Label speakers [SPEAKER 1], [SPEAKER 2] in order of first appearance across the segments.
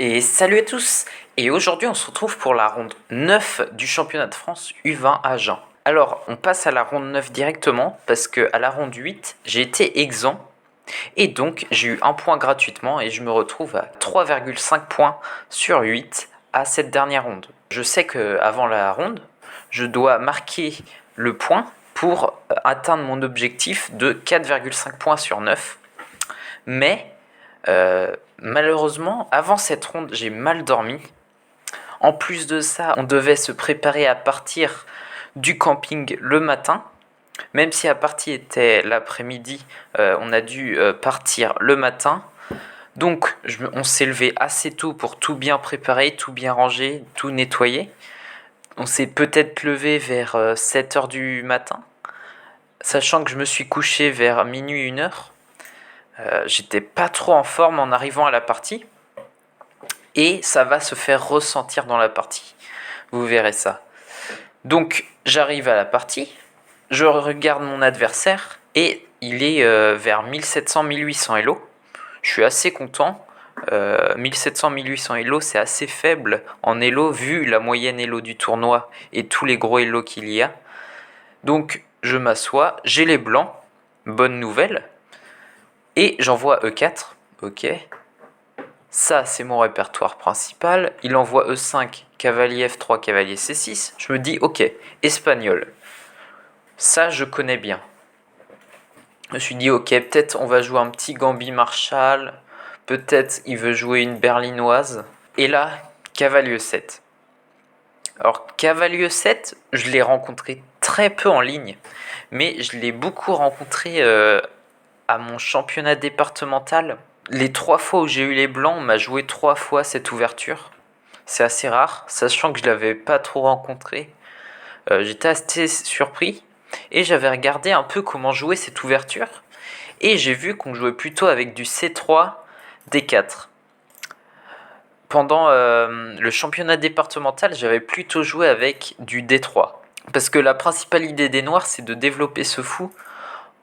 [SPEAKER 1] Et salut à tous. Et aujourd'hui on se retrouve pour la ronde 9 du championnat de France U20 à Agen. Alors on passe à la ronde 9 directement parce que à la ronde 8 j'ai été exempt et donc j'ai eu un point gratuitement et je me retrouve à 3,5 points sur 8 à cette dernière ronde. Je sais qu'avant la ronde je dois marquer le point pour atteindre mon objectif de 4,5 points sur 9. Mais malheureusement, avant cette ronde, j'ai mal dormi. En plus de ça, on devait se préparer à partir du camping le matin. Même si la partie était l'après-midi, on a dû partir le matin. Donc, on s'est levé assez tôt pour tout bien préparer, tout bien ranger, tout nettoyer. On s'est peut-être levé vers 7h du matin, sachant que je me suis couché vers minuit, 1h. J'étais pas trop en forme en arrivant à la partie. Et ça va se faire ressentir dans la partie. Vous verrez ça. Donc j'arrive à la partie, je regarde mon adversaire et il est vers 1700-1800 Elo. Je suis assez content. 1700-1800 Elo, c'est assez faible en Elo vu la moyenne Elo du tournoi et tous les gros Elo qu'il y a. Donc je m'assois, j'ai les blancs, bonne nouvelle. Et j'envoie E4, ok. Ça, c'est mon répertoire principal. Il envoie E5, cavalier F3, cavalier C6. Je me dis, ok, espagnol. Ça, je connais bien. Je me suis dit, ok, peut-être on va jouer un petit Gambit Marshall. Peut-être il veut jouer une berlinoise. Et là, cavalier E7. Alors, cavalier E7, je l'ai rencontré très peu en ligne. Mais je l'ai beaucoup rencontré à mon championnat départemental. Les 3 fois où j'ai eu les blancs, on m'a joué 3 fois cette ouverture. C'est assez rare, sachant que je ne l'avais pas trop rencontré. J'étais assez surpris et j'avais regardé un peu comment jouer cette ouverture. Et j'ai vu qu'on jouait plutôt avec du C3, D4. Pendant le championnat départemental, j'avais plutôt joué avec du D3. Parce que la principale idée des noirs, c'est de développer ce fou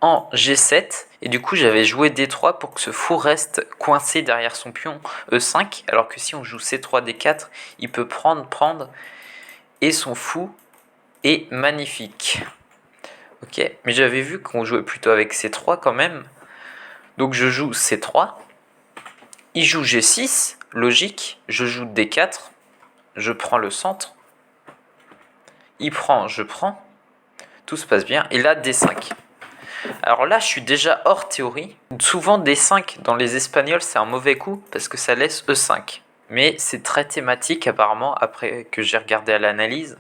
[SPEAKER 1] en G7 et du coup j'avais joué D3 pour que ce fou reste coincé derrière son pion E5 alors que si on joue C3 D4 il peut prendre et son fou est magnifique. Ok, mais j'avais vu qu'on jouait plutôt avec C3 quand même, donc je joue C3, il joue G6, logique, je joue D4, je prends le centre, il prend, je prends, tout se passe bien et là D5. Alors là, je suis déjà hors théorie. Souvent, D5 dans les espagnols, c'est un mauvais coup parce que ça laisse E5. Mais c'est très thématique apparemment après que j'ai regardé à l'analyse.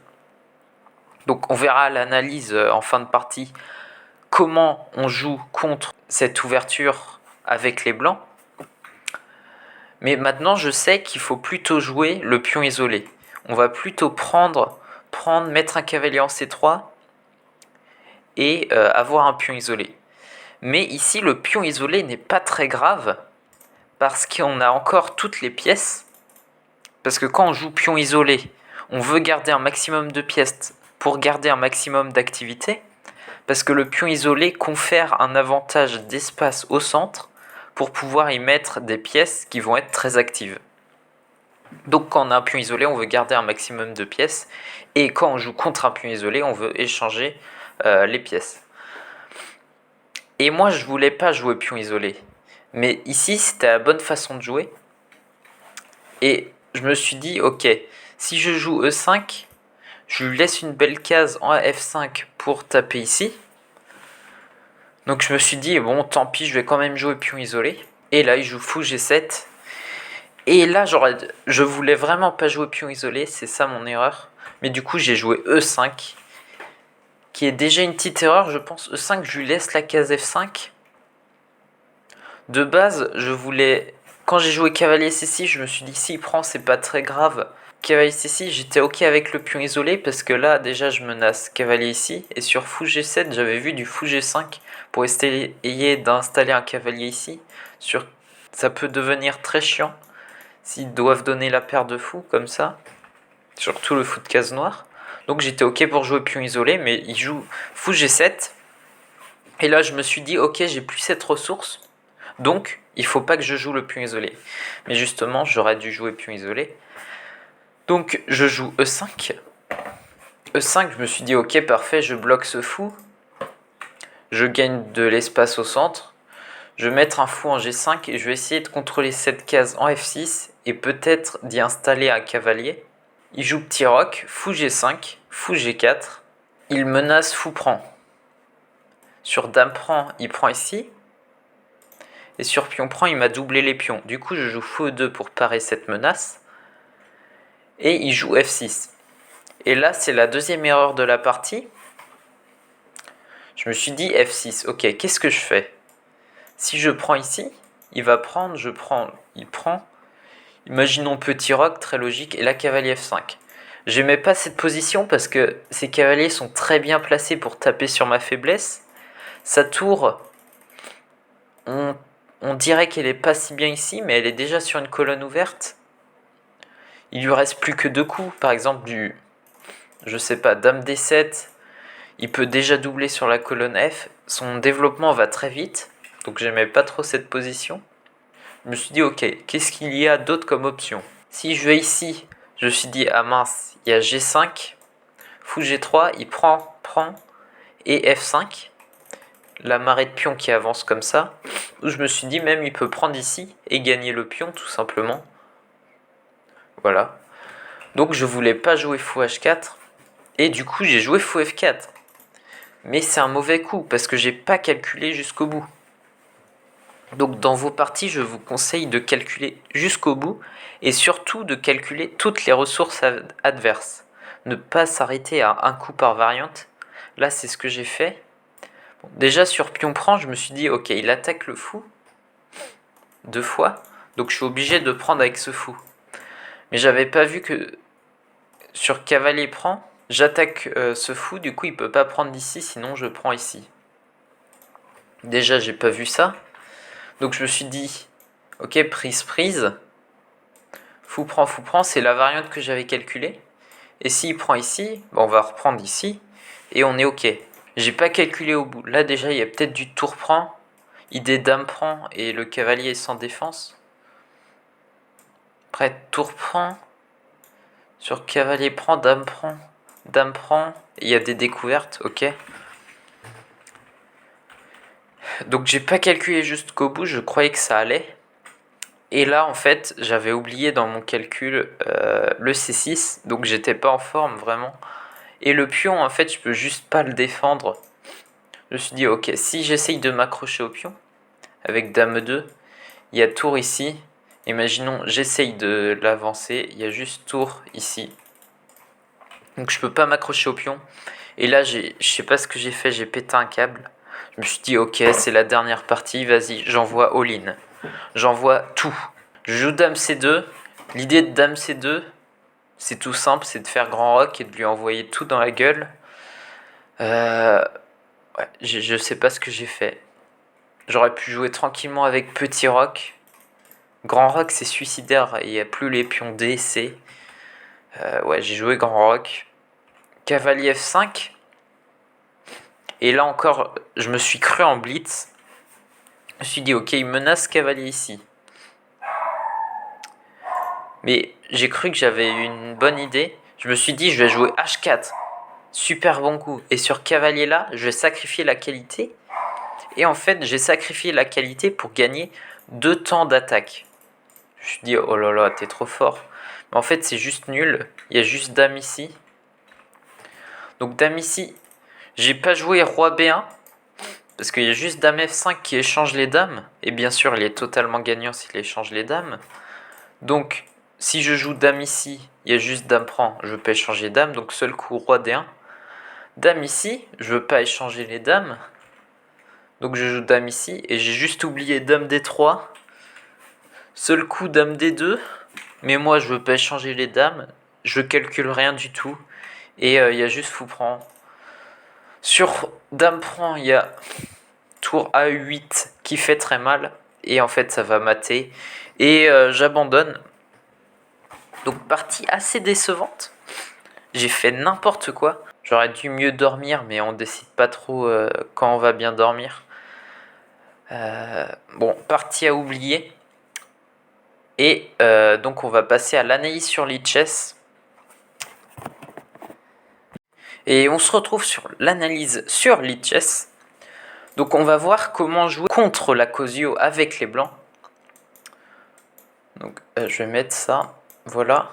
[SPEAKER 1] Donc on verra à l'analyse en fin de partie comment on joue contre cette ouverture avec les blancs. Mais maintenant, je sais qu'il faut plutôt jouer le pion isolé. On va plutôt mettre un cavalier en C3 et avoir un pion isolé. Mais ici, le pion isolé n'est pas très grave parce qu'on a encore toutes les pièces. Parce que quand on joue pion isolé, on veut garder un maximum de pièces pour garder un maximum d'activité. Parce que le pion isolé confère un avantage d'espace au centre pour pouvoir y mettre des pièces qui vont être très actives. Donc quand on a un pion isolé, on veut garder un maximum de pièces. Et quand on joue contre un pion isolé, on veut échanger les pièces. Et moi, je voulais pas jouer pion isolé. Mais ici, c'était la bonne façon de jouer. Et je me suis dit, ok, si je joue E5, je lui laisse une belle case en F5 pour taper ici. Donc je me suis dit, bon, tant pis, je vais quand même jouer pion isolé. Et là, il joue fou G7. Et là, je voulais vraiment pas jouer pion isolé, c'est ça mon erreur. Mais du coup, j'ai joué E5, qui est déjà une petite erreur, je pense. E5, je lui laisse la case F5. De base, quand j'ai joué cavalier C6, je me suis dit s'il prend, c'est pas très grave. Cavalier C6, j'étais ok avec le pion isolé parce que là, déjà, je menace cavalier ici. Et sur fou G7, j'avais vu du fou G5 pour essayer d'installer un cavalier ici. Ça peut devenir très chiant s'ils doivent donner la paire de fous comme ça. Surtout le fou de case noire. Donc j'étais ok pour jouer pion isolé, mais il joue fou G7. Et là, je me suis dit, ok, j'ai plus cette ressource. Donc, Il faut pas que je joue le pion isolé. Mais justement, j'aurais dû jouer pion isolé. Donc je joue E5. E5, je me suis dit ok, parfait, je bloque ce fou. Je gagne de l'espace au centre. Je vais mettre un fou en G5 et je vais essayer de contrôler cette case en F6 et peut-être d'y installer un cavalier. Il joue petit roc, fou G5, fou G4. Il menace fou prend. Sur dame prend, il prend ici. Et sur pion prend, il m'a doublé les pions. Du coup, je joue fou E2 pour parer cette menace. Et il joue F6. Et là, c'est la deuxième erreur de la partie. Je me suis dit F6. Ok, qu'est-ce que je fais? Si je prends ici, il va prendre, je prends, il prend. Imaginons petit roc, très logique, et là cavalier F5. J'aimais pas cette position parce que ces cavaliers sont très bien placés pour taper sur ma faiblesse. Sa tour, on dirait qu'elle est pas si bien ici, mais elle est déjà sur une colonne ouverte. Il lui reste plus que 2 coups, par exemple du, je sais pas, dame D7. Il peut déjà doubler sur la colonne F. Son développement va très vite, donc j'aimais pas trop cette position. Je me suis dit ok, qu'est-ce qu'il y a d'autre comme option? Si je vais ici, je me suis dit ah mince, il y a G5, fou G3, il prend, et F5, la marée de pions qui avance comme ça. Où je me suis dit même il peut prendre ici et gagner le pion tout simplement. Voilà. Donc je voulais pas jouer fou H4 et du coup j'ai joué fou F4. Mais c'est un mauvais coup parce que j'ai pas calculé jusqu'au bout. Donc dans vos parties, je vous conseille de calculer jusqu'au bout et surtout de calculer toutes les ressources adverses. Ne pas s'arrêter à un coup par variante. Là, c'est ce que j'ai fait. Bon, déjà sur pion prend, je me suis dit ok, il attaque le fou 2 fois, donc je suis obligé de prendre avec ce fou. Mais j'avais pas vu que sur cavalier prend, j'attaque ce fou, du coup il peut pas prendre d'ici, sinon je prends ici. Déjà, j'ai pas vu ça. Donc je me suis dit, ok, prise, fou prend, c'est la variante que j'avais calculée. Et s'il prend ici, on va reprendre ici, et on est ok. J'ai pas calculé au bout. Là déjà, il y a peut-être du tour prend, idée dame prend, et le cavalier est sans défense. Après, tour prend, sur cavalier prend, dame prend, et il y a des découvertes, ok. Donc j'ai pas calculé jusqu'au bout, je croyais que ça allait. Et là, en fait, j'avais oublié dans mon calcul le C6, donc j'étais pas en forme vraiment. Et le pion, en fait, je peux juste pas le défendre. Je me suis dit, ok, si j'essaye de m'accrocher au pion, avec dame 2, il y a tour ici. Imaginons, j'essaye de l'avancer, il y a juste tour ici. Donc je peux pas m'accrocher au pion. Et là, je sais pas ce que j'ai fait, j'ai pété un câble. Je me suis dit, ok, c'est la dernière partie, vas-y, j'envoie all-in. J'envoie tout. Je joue dame C2. L'idée de dame C2, c'est tout simple, c'est de faire grand roc et de lui envoyer tout dans la gueule. Ouais, je sais pas ce que j'ai fait. J'aurais pu jouer tranquillement avec petit roc. Grand roc, c'est suicidaire, il n'y a plus les pions D, C. Ouais, j'ai joué grand roc. Cavalier F5. Et là encore, je me suis cru en blitz. Je me suis dit, ok, il menace cavalier ici. Mais j'ai cru que j'avais une bonne idée. Je me suis dit, je vais jouer H4. Super bon coup. Et sur cavalier là, je vais sacrifier la qualité. Et en fait, j'ai sacrifié la qualité pour gagner 2 temps d'attaque. Je me suis dit, oh là là, t'es trop fort. Mais en fait, c'est juste nul. Il y a juste dame ici. Donc dame ici, j'ai pas joué roi B1. Parce qu'il y a juste dame F5 qui échange les dames. Et bien sûr, il est totalement gagnant s'il échange les dames. Donc, si je joue dame ici, il y a juste dame prend, je veux pas échanger dame. Donc seul coup roi D1. Dame ici, je veux pas échanger les dames. Donc je joue dame ici. Et j'ai juste oublié dame D3. Seul coup dame D2. Mais moi, je veux pas échanger les dames. Je calcule rien du tout. Et il y a juste fou prend. Sur dame prend, il y a tour A8 qui fait très mal. Et en fait, ça va mater. Et j'abandonne. Donc, partie assez décevante. J'ai fait n'importe quoi. J'aurais dû mieux dormir, mais on décide pas trop quand on va bien dormir. Bon, partie à oublier. Et donc on va passer à l'analyse sur lichess. Et on se retrouve sur l'analyse sur lichess. Donc on va voir comment jouer contre la Cosio avec les blancs. Donc je vais mettre ça, voilà.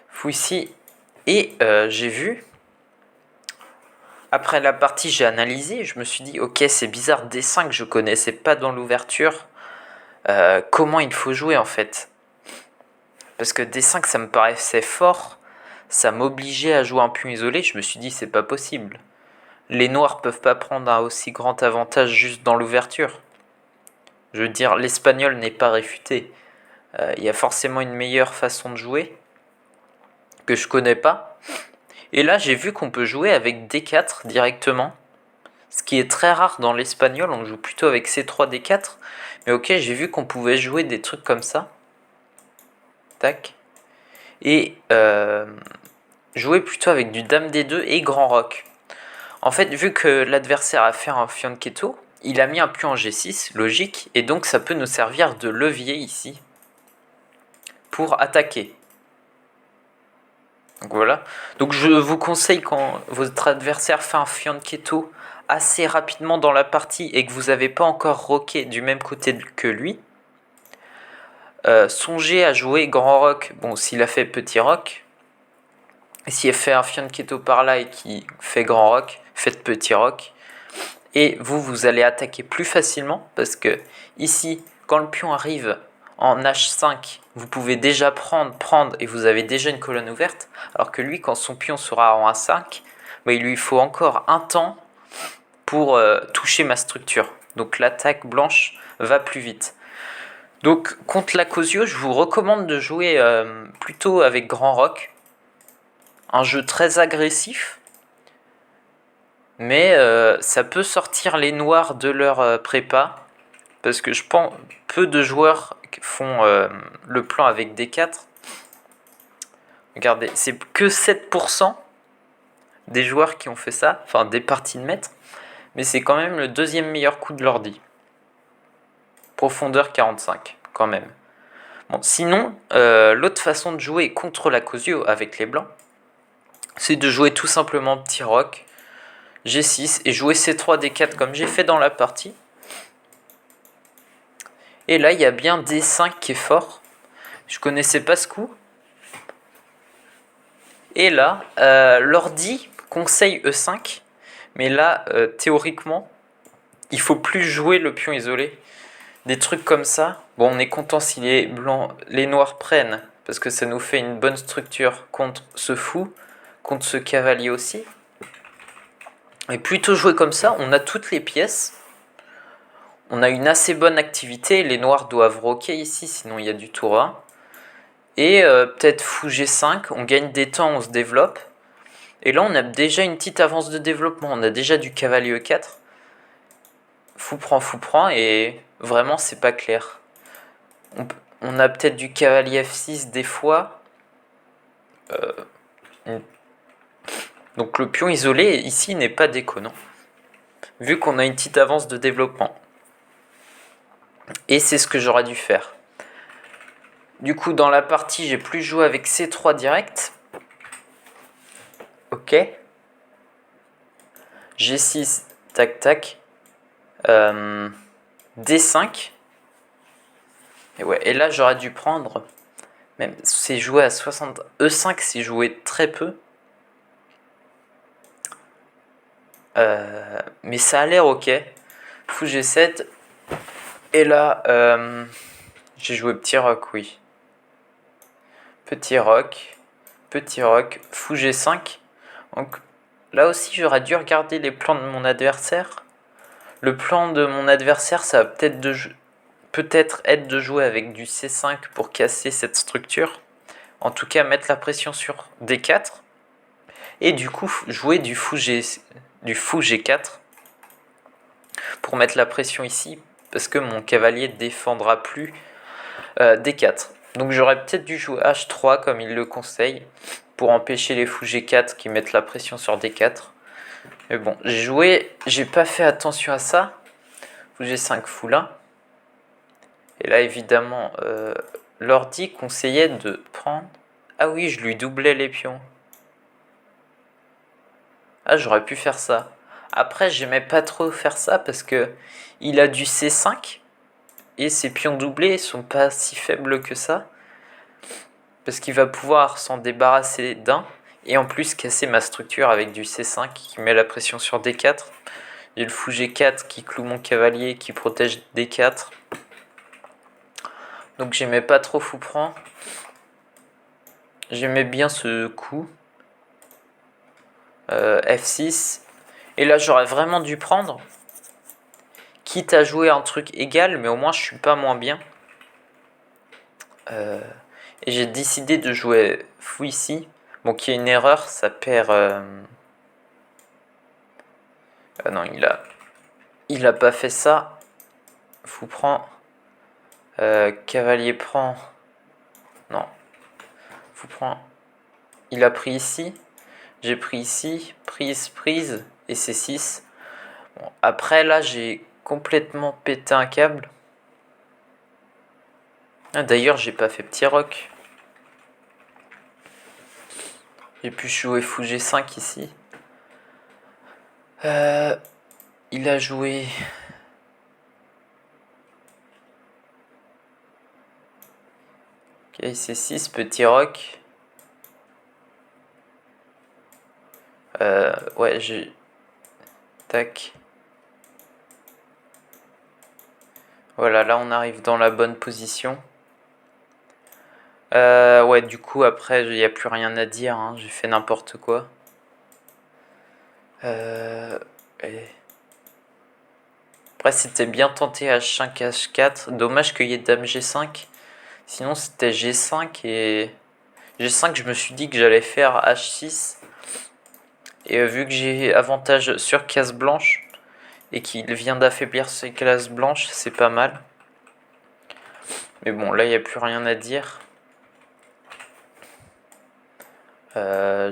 [SPEAKER 1] Fou ici. Et j'ai vu, après la partie j'ai analysé, je me suis dit ok c'est bizarre, D5 je connaissais pas dans l'ouverture. Comment il faut jouer en fait. Parce que D5 ça me paraissait fort, ça m'obligeait à jouer un pion isolé, je me suis dit c'est pas possible. Les noirs peuvent pas prendre un aussi grand avantage juste dans l'ouverture. Je veux dire, l'espagnol n'est pas réfuté. Il y a forcément une meilleure façon de jouer que je connais pas. Et là j'ai vu qu'on peut jouer avec D4 directement. Ce qui est très rare dans l'espagnol, on joue plutôt avec C3, D4. Mais ok, j'ai vu qu'on pouvait jouer des trucs comme ça. Tac. Et jouer plutôt avec du Dame D2 et Grand Roc. En fait, vu que l'adversaire a fait un fianchetto, il a mis un pion en G6, logique, et donc ça peut nous servir de levier ici pour attaquer. Donc voilà. Donc je vous conseille quand votre adversaire fait un fianchetto assez rapidement dans la partie et que vous n'avez pas encore roqué du même côté que lui, songez à jouer grand roc. Bon, s'il a fait petit roc, et s'il a fait un fianchetto par là et qui fait grand roc, faites petit roc. Et vous allez attaquer plus facilement parce que ici, quand le pion arrive en H5, vous pouvez déjà prendre et vous avez déjà une colonne ouverte. Alors que lui, quand son pion sera en A5, bah, il lui faut encore un temps pour toucher ma structure. Donc l'attaque blanche va plus vite. Donc contre la Cosio, je vous recommande de jouer plutôt avec Grand Roc. Un jeu très agressif. Mais ça peut sortir les noirs de leur prépa. Parce que je pense peu de joueurs font le plan avec D4. Regardez, c'est que 7% des joueurs qui ont fait ça. Enfin, des parties de maître. Mais c'est quand même le deuxième meilleur coup de l'ordi. Profondeur 45, quand même. Bon, sinon, l'autre façon de jouer contre la Cosio avec les blancs, c'est de jouer tout simplement petit roc, G6 et jouer C3, D4 comme j'ai fait dans la partie. Et là, il y a bien D5 qui est fort. Je connaissais pas ce coup. Et là, l'ordi conseille E5. Mais là, théoriquement, il faut plus jouer le pion isolé. Des trucs comme ça. Bon, on est content si les noirs prennent. Parce que ça nous fait une bonne structure contre ce fou. Contre ce cavalier aussi. Et plutôt jouer comme ça, on a toutes les pièces. On a une assez bonne activité. Les noirs doivent roquer ici, sinon il y a du tour 1. Et peut-être fou G5, on gagne des temps, on se développe. Et là, on a déjà une petite avance de développement. On a déjà du cavalier E4. Fou prend, et vraiment, c'est pas clair. On a peut-être du cavalier F6 des fois. Donc le pion isolé, ici, n'est pas déconnant. Vu qu'on a une petite avance de développement. Et c'est ce que j'aurais dû faire. Du coup, dans la partie, j'ai plus joué avec C3 direct. Ok. G6, tac tac. D5. Et ouais, et là j'aurais dû prendre. Même c'est joué à 60. E5 c'est joué très peu. Mais ça a l'air ok. Fou G7. Et là, j'ai joué petit roc, oui. Petit roc. Fou G5. Donc là aussi j'aurais dû regarder les plans de mon adversaire. Le plan de mon adversaire, ça va peut-être être de jouer avec du C5 pour casser cette structure. En tout cas, mettre la pression sur D4. Et du coup, jouer du fou G4 pour mettre la pression ici. Parce que mon cavalier ne défendra plus D4. Donc j'aurais peut-être dû jouer H3 comme il le conseille. Pour empêcher les fous G4 qui mettent la pression sur D4. Mais bon, j'ai pas fait attention à ça. fou G5, fou là. Et là, évidemment, l'ordi conseillait de prendre... Ah oui, je lui doublais les pions. Ah, j'aurais pu faire ça. Après, j'aimais pas trop faire ça parce que il a du C5 et ses pions doublés sont pas si faibles que ça. Parce qu'il va pouvoir s'en débarrasser d'un et en plus casser ma structure avec du C5 qui met la pression sur D4. J'ai le fou G4 qui cloue mon cavalier qui protège D4. Donc j'aimais pas trop fou prend. J'aimais bien ce coup. F6. Et là j'aurais vraiment dû prendre. Quitte à jouer un truc égal, mais au moins je suis pas moins bien. Et j'ai décidé de jouer fou ici. Bon, qu'il y ait une erreur, ça perd... Ah non, il a pas fait ça. Fou prend. Cavalier prend. Non. Fou prend. Il a pris ici. J'ai pris ici. Prise, prise. Et c'est 6. Bon, après, là, j'ai complètement pété un câble. Ah, d'ailleurs, j'ai pas fait petit roc. J'ai pu jouer fou G5 ici. Il a joué... Ok, C6, petit roc. Ouais, j'ai... Tac. Voilà, là on arrive dans la bonne position. Ouais, du coup, après, il n'y a plus rien à dire. Hein, j'ai fait n'importe quoi. Après, c'était bien tenté H5, H4. Dommage qu'il y ait Dame G5. Sinon, c'était G5 et... G5, je me suis dit que j'allais faire H6. Et vu que j'ai avantage sur case blanche et qu'il vient d'affaiblir ses cases blanches, c'est pas mal. Mais bon, là, il n'y a plus rien à dire.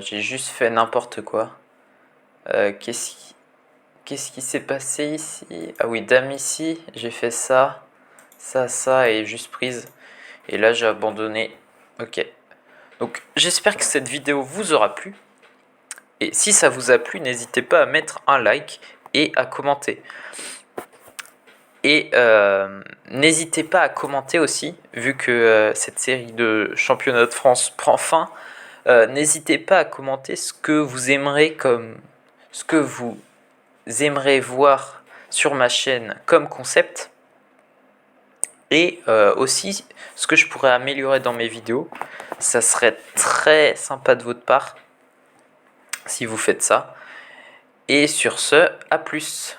[SPEAKER 1] J'ai juste fait n'importe quoi. Qu'est-ce qui s'est passé ici? Ah oui, dame ici, j'ai fait ça, ça et juste prise. Et là, j'ai abandonné. Ok. Donc, j'espère que cette vidéo vous aura plu. Et si ça vous a plu, n'hésitez pas à mettre un like et à commenter. Et n'hésitez pas à commenter aussi, vu que cette série de championnat de France prend fin. N'hésitez pas à commenter ce que vous aimerez ce que vous aimeriez voir sur ma chaîne comme concept. Et aussi ce que je pourrais améliorer dans mes vidéos. Ça serait très sympa de votre part si vous faites ça. Et sur ce, à plus.